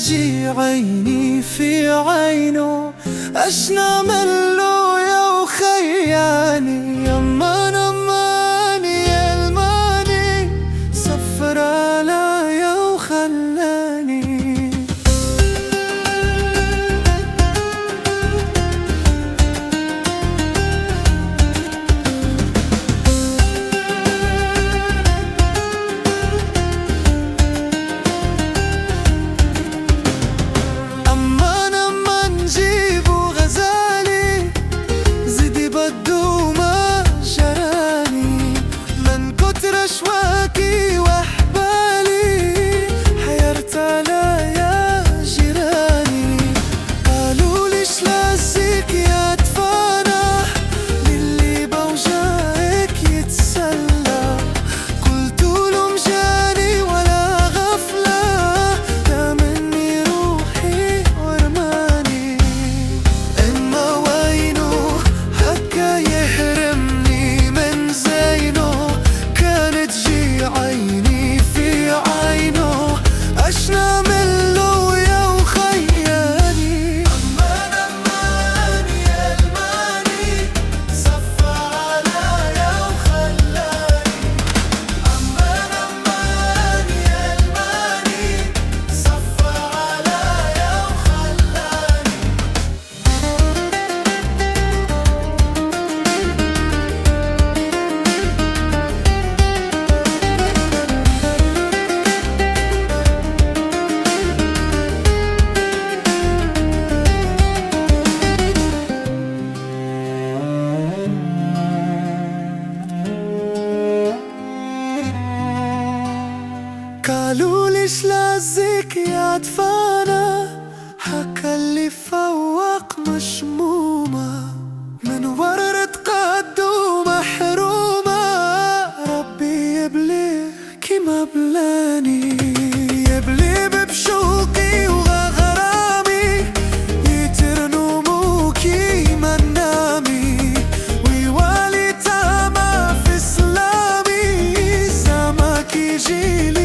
تجي عيني في عينه، اش نعمل له يا وخياني؟ يمان اماني يا الماني، سفر عليا وخلاني. أشواكي وأحبالي حيرت عليا جيراني، قالوا ليش لازيك يا تفانى للي بوجعك يتسلى، قلتولهم جاني ولا غفلة، دا مني روحي ورماني. إما وينو هكا يهرمني من زينو، عيني في عينه، اش نعمل له يا وخياني؟ امان امان يا الماني، صفى عليا وخلاني. امان امان يا الماني، صفى عليا وخلاني. قالوا ليش لازيك يا دفانة، حكى اللي فوق مشمومة، من ورا تقدو محرومة، ربي يبليك كيما بلاني، يبلي بشوقي وغرامي، يترنمو كيما نامي، ويوالي تاما في سلامي، زعماك يجيلي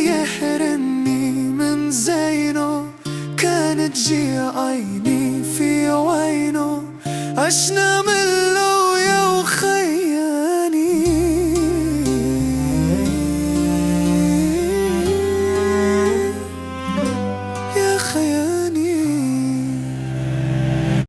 يحرمني من زينه، كانت جي عيني في عينه، اش نعمل